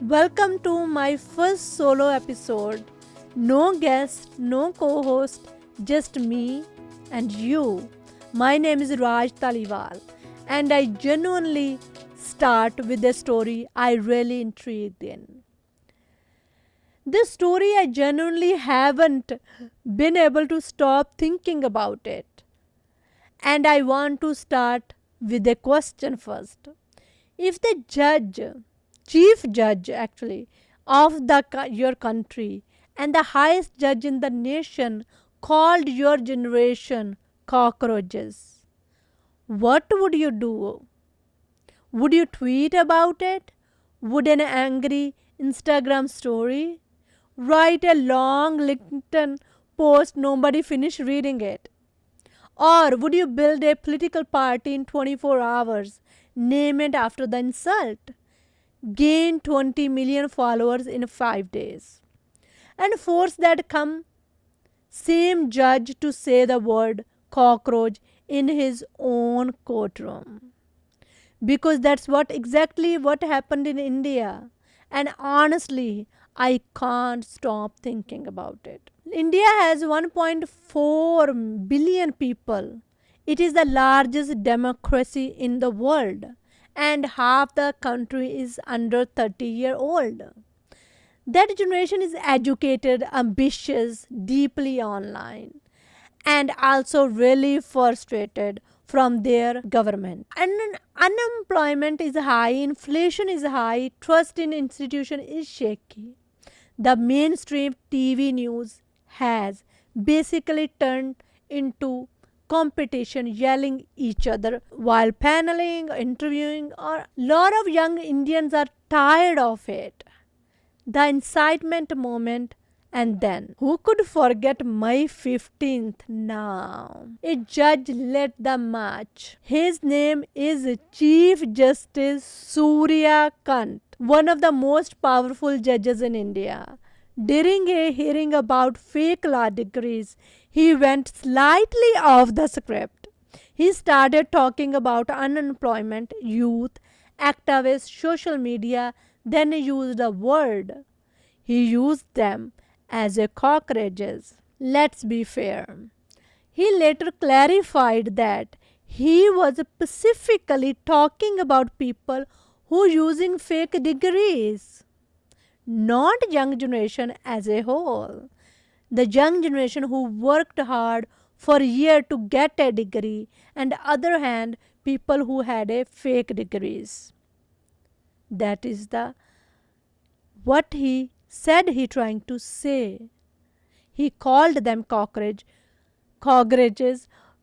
Welcome to my first solo episode. No guest, no co host, just me and you. My name is Raj Taliwal, and I genuinely start with a story I really intrigued in. This story I genuinely haven't been able to stop thinking about it. And I want to start with a question first. If the chief judge actually, of your country and the highest judge in the nation called your generation cockroaches, what would you do? Would you tweet about it? Would an angry Instagram story? Write a long LinkedIn post nobody finish reading it? Or would you build a political party in 24 hours, name it after the insult, gain 20 million followers in 5 days, and force that same judge to say the word cockroach in his own courtroom? Because that's exactly what happened in India. And honestly, I can't stop thinking about it. India has 1.4 billion people. It is the largest democracy in the world, and half the country is under 30-year-old. That generation is educated, ambitious, deeply online, and also really frustrated from their government. And unemployment is high, inflation is high, trust in institution is shaky. The mainstream TV news has basically turned into competition, yelling each other while paneling, interviewing, or lot of young Indians are tired of it. The incitement moment. And then, who could forget May 15th now? A judge led the march. His name is Chief Justice Surya Kant, one of the most powerful judges in India. During a hearing about fake law degrees, he went slightly off the script. He started talking about unemployment, youth, activists, social media, then he used a word. He used them as a cockroaches. Let's be fair. He later clarified that he was specifically talking about people who using fake degrees, not young generation as a whole. The young generation who worked hard for a year to get a degree, and other hand people who had a fake degrees. That is the what he said he trying to say. He called them cockroaches,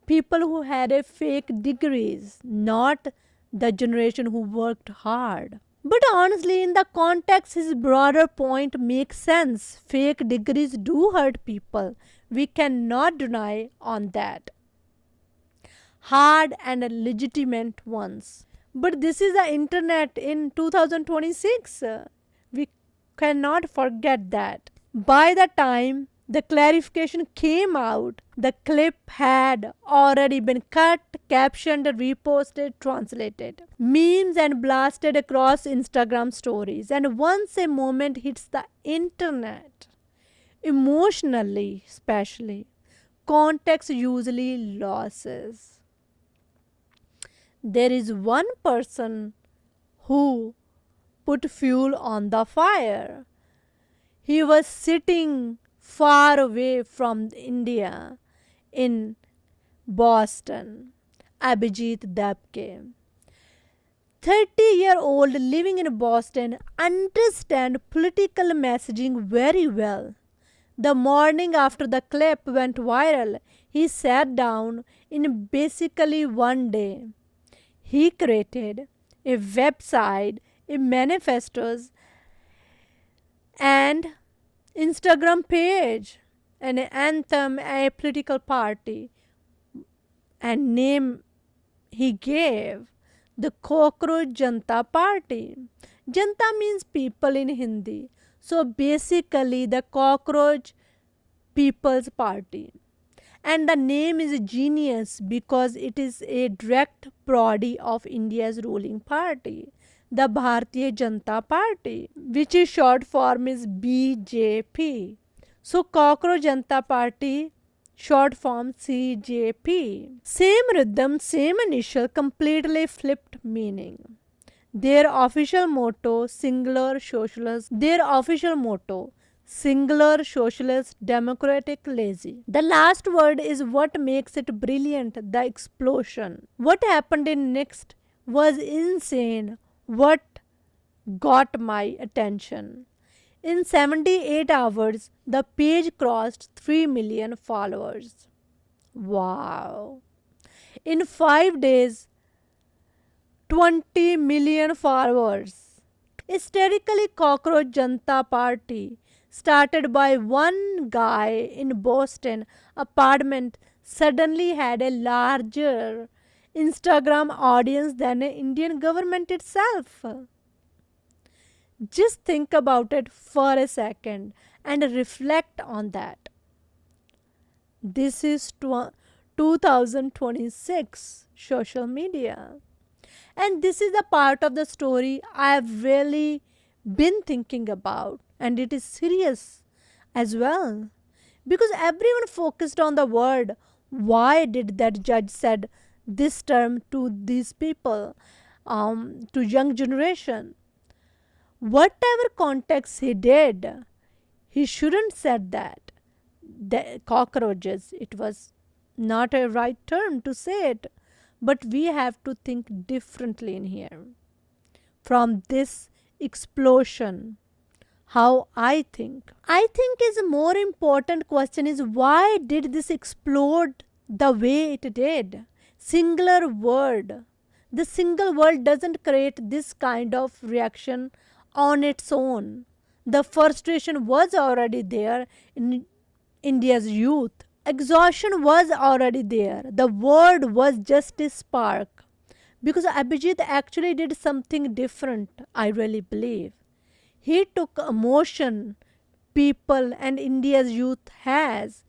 people who had a fake degrees, not the generation who worked hard. But honestly, in the context, his broader point makes sense. Fake degrees do hurt people. We cannot deny on that. Hard and legitimate ones. But this is the internet in 2026. We cannot forget that. By the time the clarification came out, the clip had already been cut, captioned, reposted, translated, memes and blasted across Instagram stories. And once a moment hits the internet, emotionally especially, context usually loses. There is one person who put fuel on the fire. He was sitting far away from India in Boston, Abhijit Dabke. 30-year-old living in Boston understand political messaging very well. The morning after the clip went viral, he sat down in basically one day. He created a website, a manifestos, and Instagram page, an anthem, a political party, and name he gave the Cockroach Janata Party. Janta means people in Hindi. So basically the Cockroach People's Party. And the name is genius because it is a direct parody of India's ruling party. the Bharatiya Janata Party, which is short form is BJP. So Cockroach Janata Party, short form CJP. Same rhythm, same initial, completely flipped meaning. Their official motto, singular socialist, democratic, lazy. The last word is what makes it brilliant, the explosion. What happened in next was insane. What got my attention? In 78 hours, the page crossed 3 million followers. Wow. In 5 days, 20 million followers. Hysterically Cockroach Janata Party, started by one guy in Boston apartment, suddenly had a larger Instagram audience than the Indian government itself. Just think about it for a second and reflect on that. This is 2026 social media. And this is the part of the story I have really been thinking about. And it is serious as well. Because everyone focused on the word. Why did that judge said this term to these people, to young generation? Whatever context he did, he shouldn't said that. The cockroaches, it was not a right term to say it. But we have to think differently in here. From this explosion, how I think is a more important question is why did this explode the way it did? Singular word. The single word doesn't create this kind of reaction on its own. The frustration was already there in India's youth. Exhaustion was already there. The word was just a spark. Because Abhijit actually did something different, I really believe. He took emotion people and India's youth has,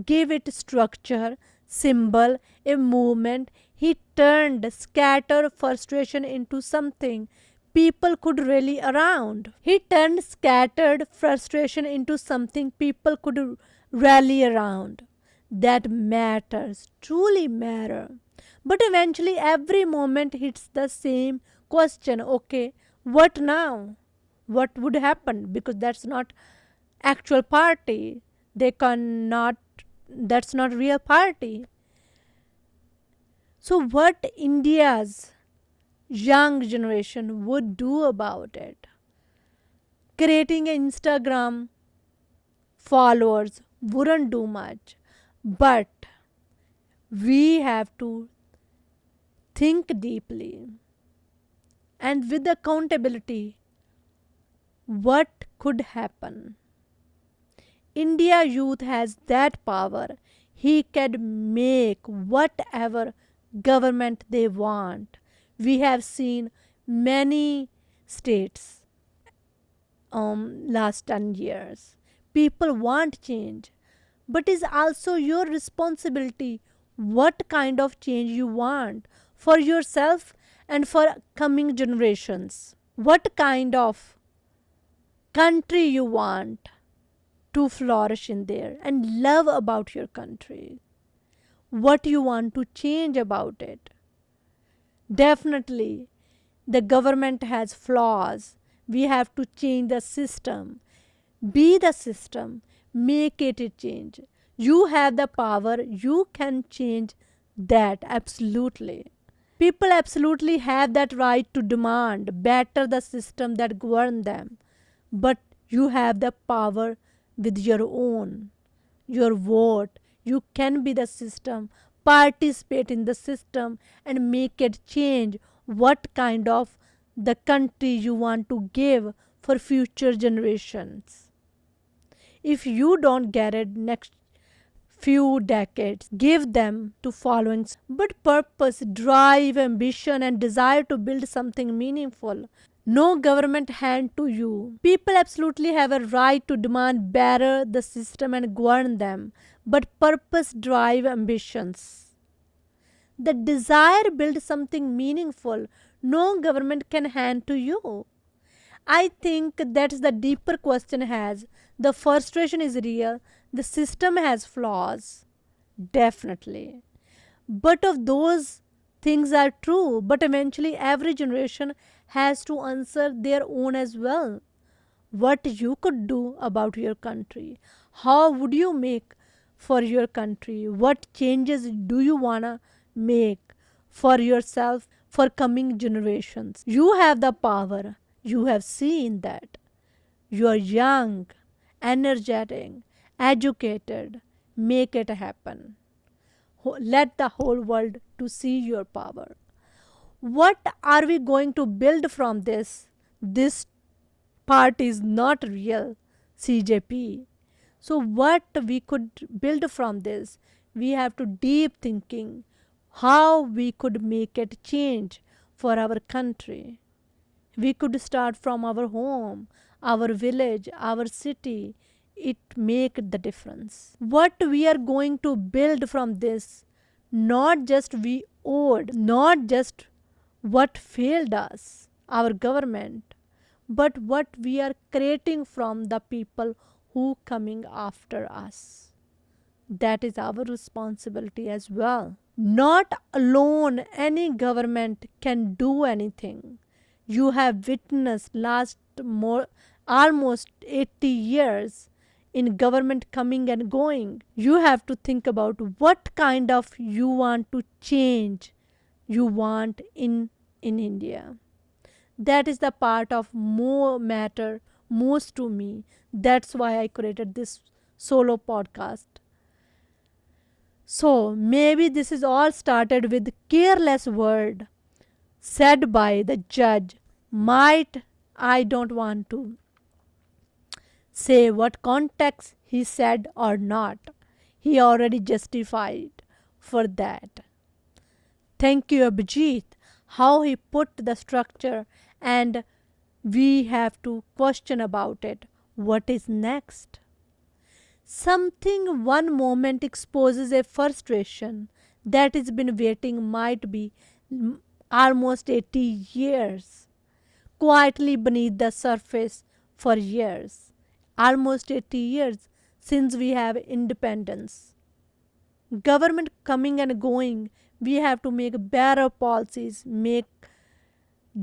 gave it structure, symbol, a movement. He turned scattered frustration into something people could rally around. He turned scattered frustration into something people could rally around. That matters, truly matter. But eventually every moment hits the same question. Okay, what now? What would happen? Because that's not actual party. They cannot, that's not real party. So what India's young generation would do about it? Creating an Instagram followers wouldn't do much. But we have to think deeply and with accountability what could happen. India youth has that power. He can make whatever government they want. We have seen many states last 10 years. People want change. But it's also your responsibility what kind of change you want for yourself and for coming generations. What kind of country you want to flourish in there and love about your country. What you want to change about it. Definitely, the government has flaws. We have to change the system. Be the system. Make it a change. You have the power. You can change that absolutely. People absolutely have that right to demand better the system that govern them. But you have the power with your own. Your vote. You can be the system. Participate in the system and make it change what kind of the country you want to give for future generations. If you don't get it next few decades, give them to following. But purpose, drive, ambition and desire to build something meaningful. No government hand to you. People absolutely have a right to demand better the system and govern them. But purpose, drive, ambitions. The desire build something meaningful no government can hand to you. I think that's the deeper question has. The frustration is real. The system has flaws. Definitely. But of those things are true, but eventually every generation has to answer their own as well. What you could do about your country? How would you make for your country? What changes do you wanna make for yourself for coming generations? You have the power. You have seen that. You are young, energetic, educated. Make it happen. Let the whole world to see your power. What are we going to build from this? This part is not real CJP. So what we could build from this? We have to deep thinking how we could make it change for our country. We could start from our home, our village, our city. It make the difference. What we are going to build from this, not just we owed, not just what failed us, our government, but what we are creating from the people who coming after us. That is our responsibility as well. Not alone any government can do anything. You have witnessed last more almost 80 years in government coming and going. You have to think about what kind of you want to change you want in India. That is the part of more matter most to me. That's why I created this solo podcast. So maybe this is all started with careless word said by the judge. Might I don't want to say what context he said or not. He already justified for that. Thank you, Abhijit, how he put the structure, and we have to question about it. What is next? Something one moment exposes a frustration that has been waiting might be almost 80 years, quietly beneath the surface for years. Almost 80 years since we have independence. Government coming and going, we have to make better policies, make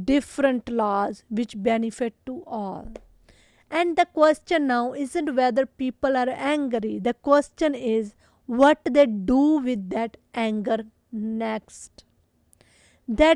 different laws which benefit to all. And the question now isn't whether people are angry. The question is what they do with that anger next. That